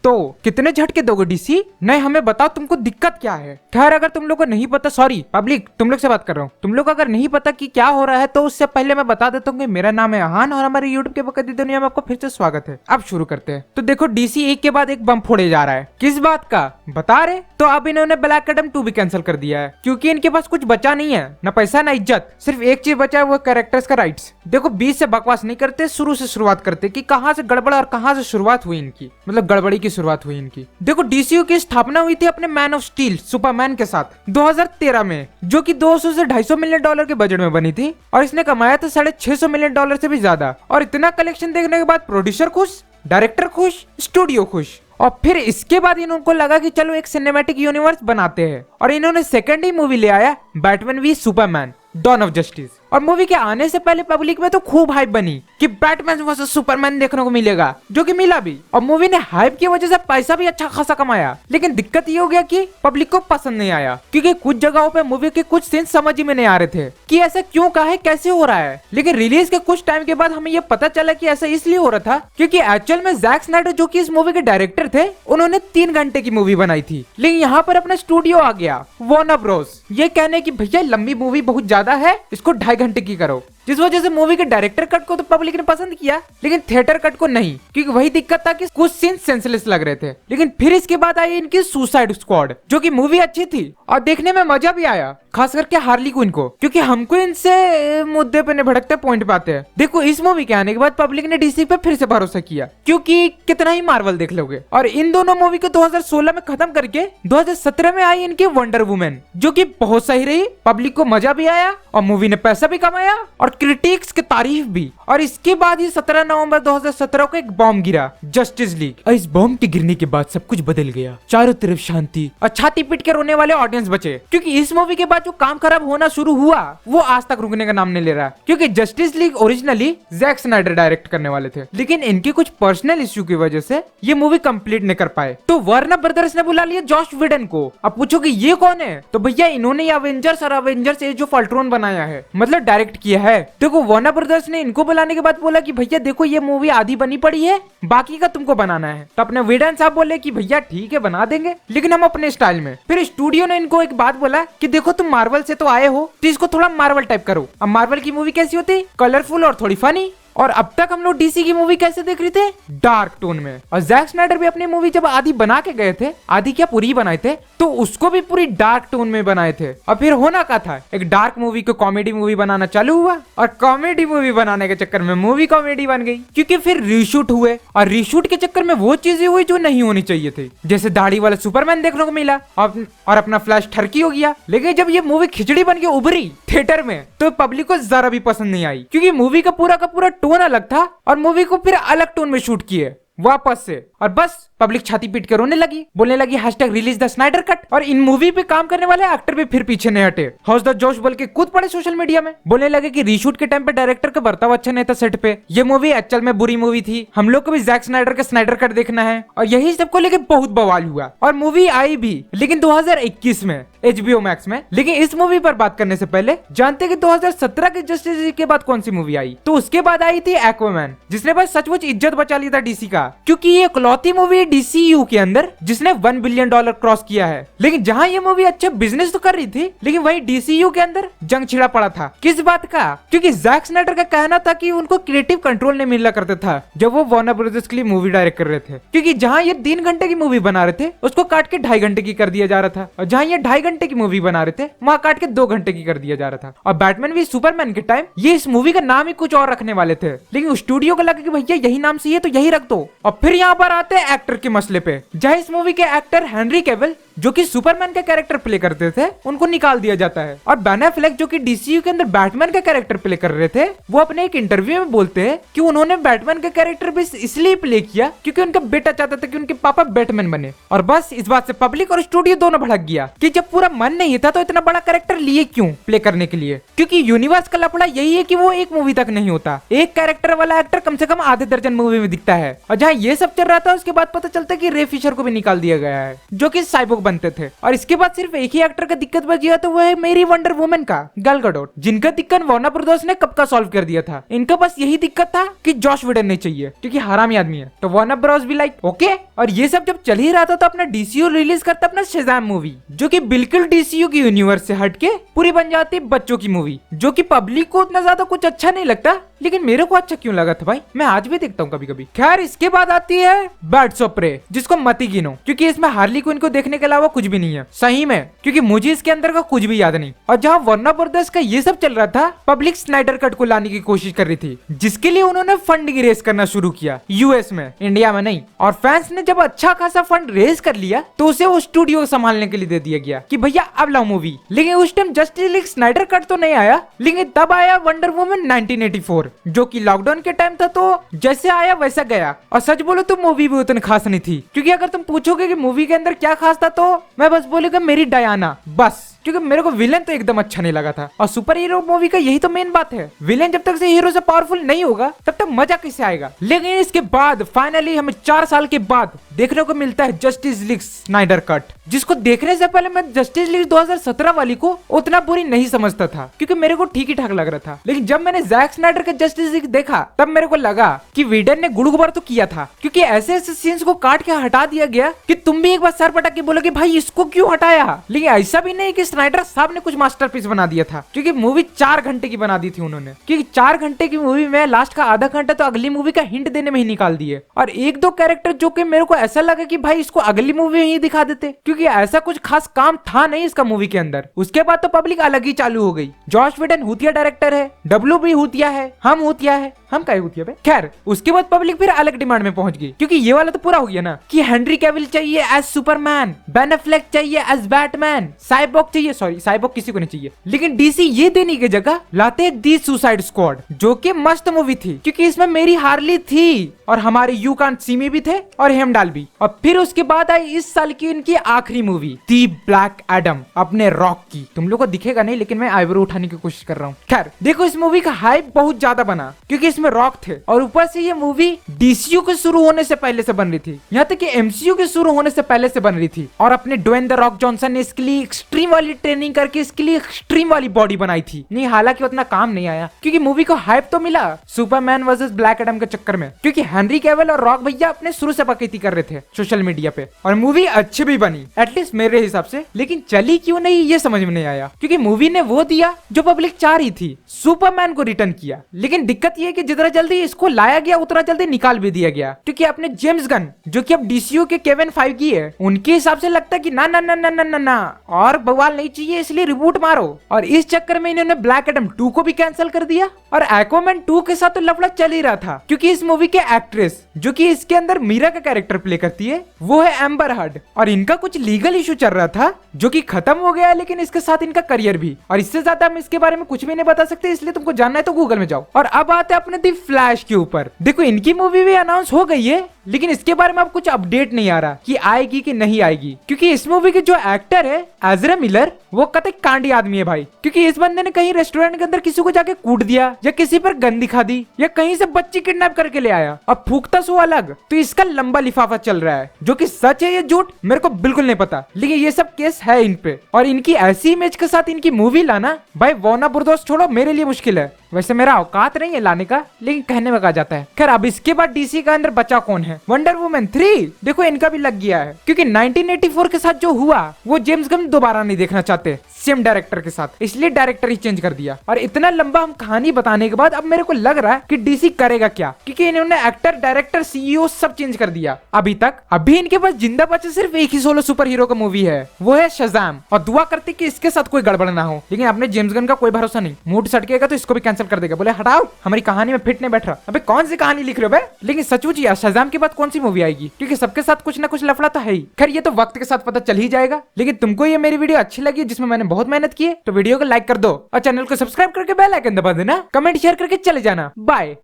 तो कितने झटके दोगे डीसी? नहीं हमें बताओ तुमको दिक्कत क्या है। खैर अगर तुम लोग को नहीं पता, सॉरी पब्लिक तुम लोग से बात कर रहा हूँ, तुम लोग अगर नहीं पता कि क्या हो रहा है तो उससे पहले मैं बता देता हूँ कि मेरा नाम है अहान और हमारे यूट्यूब के बकदी दुनिया में आपको फिर से स्वागत है। अब शुरू करते हैं। तो देखो डीसी एक के बाद एक बम फोड़े जा रहा है। किस बात का बता रहे? तो अब इन्होंने ब्लैक एडम 2 भी कैंसिल कर दिया है क्योंकि इनके पास कुछ बचा नहीं है, न पैसा न इज्जत। सिर्फ एक चीज बचा है, वो कैरेक्टर्स का राइट्स। देखो बीच से बकवास नहीं करते, शुरू से शुरुआत करते कि कहाँ से गड़बड़ और कहाँ से शुरुआत हुई इनकी, मतलब गड़बड़ी की शुरुआत हुई इनकी। देखो डीसीयू की स्थापना हुई थी अपने मैन ऑफ स्टील सुपरमैन के साथ 2013 में, जो कि 200 से 250 मिलियन डॉलर के बजट में बनी थी और इसने कमाया था 650 मिलियन डॉलर से भी ज्यादा। और इतना कलेक्शन देखने के बाद प्रोड्यूसर खुश, डायरेक्टर खुश, स्टूडियो खुश। और फिर इसके बाद इनको लगा कि चलो एक सिनेमैटिक यूनिवर्स बनाते हैं और इन्होंने सेकंड ही मूवी ले आया Batman v Superman Dawn of Justice. और मूवी के आने से पहले पब्लिक में तो खूब हाइप बनी कि बैटमैन वर्सेस सुपरमैन देखने को मिलेगा, जो कि मिला भी। और मूवी ने हाइप की वजह से पैसा भी अच्छा खासा कमाया। लेकिन दिक्कत ये हो गया कि पब्लिक को पसंद नहीं आया क्योंकि कुछ जगहों पे मूवी के कुछ सीन समझ ही में नहीं आ रहे थे कि ऐसा क्यों का है, कैसे हो रहा है। लेकिन रिलीज के कुछ टाइम के बाद हमें ये पता चला कि ऐसा इसलिए हो रहा था क्योंकि एक्चुअल में जैक स्नाइडर जो कि इस मूवी के डायरेक्टर थे, उन्होंने 3 घंटे की मूवी बनाई थी। लेकिन यहाँ पर अपना स्टूडियो आ गया वार्नर ब्रोस, ये कहने की भैया लंबी मूवी बहुत ज्यादा है, इसको 2.5 घंटे की करो। जिस वजह से मूवी के डायरेक्टर कट को तो पब्लिक ने पसंद किया लेकिन थिएटर कट को नहीं, क्योंकि वही दिक्कत था कि कुछ सीन सेंसलेस लग रहे थे। लेकिन फिर इसके बाद आई इनकी सुसाइड स्क्वाड, जो कि मूवी अच्छी थी और देखने में मजा भी आया, खास करके हार्ली क्विन को, क्योंकि हमको इनसे मुद्दे पे भड़कते पॉइंट पाते हैं। देखो इस मूवी के आने के बाद पब्लिक ने डीसी पे फिर से भरोसा किया क्योंकि कितना ही मार्वल देख लोगे। और इन दोनों मूवी को 2016 में खत्म करके 2017 में आई इनकी वंडर वुमेन, जो कि बहुत सही रही, पब्लिक को मजा भी आया और मूवी ने पैसा भी कमाया और क्रिटिक्स की तारीफ भी। और इसके बाद ही 17 नवंबर 2017 को एक बॉम्ब गिरा, जस्टिस लीग। और इस बॉम्ब के गिरने के बाद सब कुछ बदल गया, चारों तरफ शांति और छाती पीट के रोने वाले ऑडियंस बचे, क्योंकि इस मूवी के बाद जो काम खराब होना शुरू हुआ वो आज तक रुकने का नाम नहीं ले रहा। क्योंकि Justice League originally Zack Snyder direct करने वाले थे, लेकिन इनके कुछ पर्सनल इश्यू की वजह से ये मूवी कंप्लीट नहीं कर पाए। तो वार्नर ब्रदर्स ने बुला लिया जॉश विडन को। अब पूछो कि ये कौन है, तो भैया इन्होंने अवेंजर्स और अवेंजर्स एज ऑफ अल्ट्रॉन बनाया है, मतलब डायरेक्ट किया है। देखो वार्नर ब्रदर्स ने इनको बुलाने के बाद बोला कि भैया देखो ये मूवी आधी बनी पड़ी है, बाकी का तुमको बनाना है। तो अपने विडन साहब बोले कि भैया ठीक है बना देंगे, लेकिन हम अपने स्टाइल में। फिर स्टूडियो ने इनको एक बात बोला कि देखो तुम मार्वल से तो आए हो, तो इसको थोड़ा मार्वल टाइप करो। अब मार्वल की मूवी कैसी होती, कलरफुल और थोड़ी फनी। और अब तक हम लोग डीसी की मूवी कैसे देख रहे थे, डार्क टोन में। और जैक स्नाइडर भी अपनी मूवी जब आधी बना के गए थे, आधी क्या पूरी बनाए थे, तो उसको भी पूरी डार्क टोन में बनाए थे। और फिर होना क्या था, एक डार्क मूवी को कॉमेडी मूवी बनाना चालू हुआ और कॉमेडी मूवी बनाने के चक्कर में मूवी कॉमेडी बन गई, क्योंकि फिर रीशूट हुए और रीशूट के चक्कर में वो चीजें हुई जो नहीं होनी चाहिए थी, जैसे दाढ़ी वाला सुपरमैन देखने को मिला और अपना फ्लैश ठरकी हो गया। लेकिन जब ये मूवी खिचड़ी बन के उभरी थिएटर में तो पब्लिक को जरा भी पसंद नहीं आई, क्योंकि मूवी का पूरा टोन अलग था और मूवी को फिर अलग टोन में शूट किए वापस से। और बस पब्लिक छाती पीट के रोने लगी, बोलने लगी hashtag release the Snyder cut. और इन मूवी पे काम करने वाले एक्टर भी फिर पीछे नहीं हटे, हौस द जोश बोल के कूद पड़े सोशल मीडिया में, बोलने लगे कि रीशूट के टाइम पे डायरेक्टर का बर्ताव अच्छा नहीं था सेट पे, ये मूवी एक्चुअल में बुरी मूवी थी, हम लोग को भी जैक स्नाइडर का स्नाइडर कट देखना है। और यही सबको लेके बहुत बवाल हुआ और मूवी आई भी, लेकिन 2021 में HBO मैक्स में। लेकिन इस मूवी पर बात करने से पहले जानते कि 2017 के जस्टिस लीग के बाद कौन सी मूवी आई, तो उसके बाद आई थी एक्वामैन, जिसने बस सचमुच इज्जत बचा ली था डीसी का, क्योंकि ये इकलौती मूवी DCU के अंदर जिसने $1 बिलियन क्रॉस किया है। लेकिन जहां ये मूवी अच्छा बिजनेस तो कर रही थी, लेकिन वही DCU के अंदर जंग छिड़ा पड़ा था। किस बात का, क्योंकि जैक स्नाइडर का कहना था कि उनको क्रिएटिव कंट्रोल नहीं मिला करता था जब वो वार्नर ब्रदर्स के लिए मूवी डायरेक्ट कर रहे थे, क्योंकि जहां ये 3 घंटे की मूवी बना रहे थे उसको काट के 2.5 घंटे की कर दिया जा रहा था, और जहां ये 2.5 घंटे की मूवी बना रहे थे वहां काट के 2 घंटे की कर दिया जा रहा था। और बैटमैन वी सुपरमैन के टाइम ये इस मूवी का नाम ही कुछ और रखने वाले थे, लेकिन स्टूडियो को लगा कि भैया यही नाम सही है तो यही रख दो। और फिर यहाँ पर आते हैं एक्टर के मसले पे, जहाँ इस मूवी के एक्टर हेनरी कैविल जो कि सुपरमैन का कैरेक्टर प्ले करते थे उनको निकाल दिया जाता है, और बेन एफ्लेक जो कि DCU के अंदर बैटमैन का कैरेक्टर प्ले कर रहे थे, वो अपने एक इंटरव्यू में बोलते हैं कि उन्होंने बैटमैन का कैरेक्टर भी इसलिए प्ले किया क्योंकि उनका बेटा चाहता था कि उनके पापा बैटमैन बने। और बस इस बात से पब्लिक और स्टूडियो दोनों भड़क गया कि जब पूरा मन नहीं था तो इतना बड़ा कैरेक्टर लिए क्यों प्ले करने के लिए, क्योंकि यूनिवर्स का लफड़ा यही है कि वो एक मूवी तक नहीं होता, एक कैरेक्टर वाला एक्टर कम से कम आधे दर्जन मूवी में दिखता है। और जहाँ ये सब चल रहा था उसके बाद पता चलता है कि रे फिशर को भी निकाल दिया गया है जो कि साइबोर्ग बनते थे। और इसके बाद सिर्फ एक ही एक्टर का दिक्कत बच गया, तो वो है मेरी वंडर वुमन का गैल गैडोट, जिनका दिक्कत वार्नर ब्रदर्स ने कब का सॉल्व कर दिया था। इनका बस यही दिक्कत था कि जॉश विडन नहीं चाहिए क्योंकि हरामी आदमी है, तो वार्नर ब्रदर्स भी लाइक ओके और ये सब जब चल ही रहा था तो अपना डीसीयू रिलीज करता अपना शज़ाम मूवी, जो कि बिल्कुल डीसीयू की यूनिवर्स से हटके पूरी बन जाती बच्चों की मूवी, जो कि पब्लिक को उतना ज्यादा कुछ अच्छा नहीं लगता, लेकिन मेरे को अच्छा क्यों लगा था भाई, मैं आज भी देखता हूँ कभी कभी। खैर इसके बाद आती है बर्ड्स ऑफ प्रे, जिसको मत ही गिनो क्योंकि इसमें हार्ली क्विन को देखने के अलावा कुछ भी नहीं है सही में, क्योंकि मुझे इसके अंदर का कुछ भी याद नहीं। और जहाँ वार्नर ब्रदर्स का ये सब चल रहा था, पब्लिक स्नाइडर कट को लाने की कोशिश कर रही थी, जिसके लिए उन्होंने फंड की रेस करना शुरू किया यूएस में, इंडिया में नहीं। और फैंस ने जब अच्छा खासा फंड रेस कर लिया तो उसे वो स्टूडियो संभालने के लिए दे दिया गया कि भैया अब लाओ मूवी। लेकिन उस time justice league Snyder cut तो नहीं आया, लेकिन तब आया वंडर वुमन 1984, जो कि लॉकडाउन के टाइम था, तो जैसे आया वैसा गया। और सच बोलो तो मूवी भी उतनी खास नहीं थी, क्योंकि अगर तुम पूछोगे कि मूवी के अंदर क्या खास था तो मैं बस बोलूंगा मेरी डायना, बस, क्योंकि मेरे को विलेन तो एकदम अच्छा नहीं लगा था। और सुपर हीरो मूवी का यही तो मेन बात है, विलेन जब तक से हीरो से पावरफुल नहीं होगा तब तक मजा कैसे आएगा। लेकिन इसके बाद फाइनली हमें 4 साल के बाद देखने को मिलता है जस्टिस लीग स्नाइडर कट, जिसको देखने से पहले मैं जस्टिस लीग 2017 वाली को उतना बुरी नहीं समझता था, क्योंकि मेरे को ठीक ही ठाक लग रहा था। लेकिन जब मैंने जैक स्नाइडर का जस्टिस लीग देखा तब मेरे को लगा कि वीडन ने गुड़गुबार तो किया था, क्योंकि ऐसे ऐसे सीन्स को काट के हटा दिया गया कि तुम भी एक बार सर पटक के बोलोगे भाई इसको क्यों हटाया। लेकिन ऐसा भी नहीं कि स्नाइडर साहब ने कुछ मास्टरपीस बना दिया था, क्योंकि मूवी 4 घंटे की बना दी थी उन्होंने, क्योंकि 4 घंटे की मूवी में लास्ट का आधा घंटा तो अगली मूवी का हिंट देने में ही निकाल दिए। और एक दो कैरेक्टर जो कि मेरे को ऐसा लगा कि भाई इसको अगली मूवी में ही दिखा देते, क्योंकि ऐसा कुछ खास काम था नहीं इसका मूवी के अंदर। उसके बाद तो पब्लिक अलग ही चालू हो गई। जॉश विडन हुतिया डायरेक्टर है, डब्ल्यू भी हुतिया है, हम हुतिया है, हम क्या हुतिया पे। खैर उसके बाद पब्लिक फिर अलग डिमांड में पहुंच गई, क्योंकि ये वाला तो पूरा हो गया ना कि हेनरी कैविल चाहिए एज सुपरमैन, बेन एफ्लेक चाहिए एज बैटमैन, साइबॉर्ग चाहिए, सॉरी साइबॉर्ग किसी को नहीं चाहिए। लेकिन डीसी ये देने की जगह लाते हैं दी सुसाइड स्क्वाड, जो कि मस्त मूवी थी, क्योंकि इसमें मेरी हार्ली थी और हमारे यू कांट सी मी भी थे और हेमडाल भी। और फिर उसके बाद आई इस साल की इनकी आखिरी मूवी दी ब्लैक एडम, अपने रॉक की। तुम लोग को दिखेगा नहीं लेकिन मैं आईब्रो उठाने की कोशिश कर रहा हूँ। खैर देखो इस मूवी का हाइप बहुत ज्यादा बना, क्योंकि इसमें रॉक थे और ऊपर से ये मूवी डीसीयू के शुरू होने से पहले से बन रही थी, यहाँ तक कि एमसीयू के शुरू होने से पहले से बन रही थी। और अपने ड्वेन द रॉक जॉनसन ने इसके लिए एक्सट्रीम वाली ट्रेनिंग करके इसके लिए एक्सट्रीम वाली बॉडी बनाई थी। नहीं हालांकि उतना काम नहीं आया, क्योंकि मूवी को हाइप तो मिला सुपरमैन वर्सेस ब्लैक एडम के चक्कर में, क्योंकि हेनरी कैविल और रॉक भैया अपने शुरू से बकैती कर रहे थे सोशल मीडिया पे। और मूवी अच्छी भी बनी एटलीस्ट मेरे हिसाब से, लेकिन चली क्यों नहीं ये समझ में नहीं आया, क्योंकि मूवी ने वो दिया जो पब्लिक चाह रही थी, सुपरमैन को रिटर्न किया। लेकिन दिक्कत ये कि जितना जल्दी इसको लाया गया उतना जल्दी निकाल भी दिया गया, क्योंकि अपने जेम्स गन जो कि अब डीसीयू के केविन फाइगी है, उनके हिसाब से लगता है कि ना ना ना ना ना ना ना और बवाल नहीं चाहिए, इसलिए रिबूट मारो। और इस चक्कर में इन्होंने ब्लैक एडम 2 को भी कैंसिल कर दिया। और एक्वामैन 2 के साथ तो लफड़ा चल ही रहा था, क्योंकि इस मूवी के एक्ट्रेस जो कि इसके अंदर मीरा का कैरेक्टर प्ले करती है वो है एम्बर हर्ड, और इनका कुछ लीगल इशू चल रहा था जो कि खत्म हो गया, लेकिन इसके साथ इनका करियर भी। और इससे ज्यादा हम इसके बारे में कुछ भी नहीं बता सकते, इसलिए तुमको जानना है तो गूगल में जाओ। और अब आते हैं अपने दी फ्लैश के ऊपर। देखो इनकी मूवी भी अनाउंस हो गई है, लेकिन इसके बारे में अब कुछ अपडेट नहीं आ रहा कि आएगी कि नहीं आएगी, क्योंकि इस मूवी के जो एक्टर है एजरा मिलर वो कतई कांडी आदमी है भाई, क्योंकि इस बंदे ने कहीं रेस्टोरेंट के अंदर किसी को जाके कूट दिया या किसी पर गन दिखा दी या कहीं से बच्ची किडनैप करके ले आया और फूकता सो अलग। तो इसका लंबा लिफाफा चल रहा है, जो कि सच है या झूठ मेरे को बिल्कुल नहीं पता, लेकिन ये सब केस है इन पे। और इनकी ऐसी इमेज के साथ इनकी मूवी लाना भाई वार्नर ब्रदर्स छोड़ो मेरे लिए मुश्किल है। वैसे मेरा औकात नहीं है लाने का, लेकिन कहने में कहा जाता है। खैर अब इसके बाद डीसी का अंदर बचा कौन है, वंडर वुमन 3। देखो इनका भी लग गया है, क्योंकि 1984 के साथ जो हुआ वो जेम्स गन दोबारा नहीं देखना चाहते सेम डायरेक्टर के साथ, इसलिए डायरेक्टर ही चेंज कर दिया। और इतना लंबा हम कहानी बताने के बाद अब मेरे को लग रहा है कि डीसी करेगा क्या, क्योंकि इन्होंने एक्टर डायरेक्टर सीईओ सब चेंज कर दिया अभी तक। अभी इनके पास जिंदा बचे सिर्फ एक ही सोलो सुपर हीरो का मूवी है, वो है शज़ाम। और दुआ करते कि इसके साथ कोई गड़बड़ ना हो, लेकिन अपने जेम्स गन का कोई भरोसा नहीं, मूड सटकेगा तो इसको भी कैंसिल कर देगा, बोले हटाओ हमारी कहानी में फिट नहीं बैठ रहा। अबे कौन सी कहानी लिख रहे हो बे। लेकिन सचमुच यार शज़ाम के बाद कौन सी मूवी आएगी, क्योंकि सबके साथ कुछ ना कुछ लफड़ा तो है ही। खैर ये तो वक्त के साथ पता चल ही जाएगा। लेकिन तुमको ये मेरी वीडियो अच्छी लगी जिसमें मैंने बहुत मेहनत की है, तो वीडियो को लाइक कर दो और चैनल को सब्सक्राइब करके बेल आइकन दबा देना, कमेंट शेयर करके चले जाना। बाय।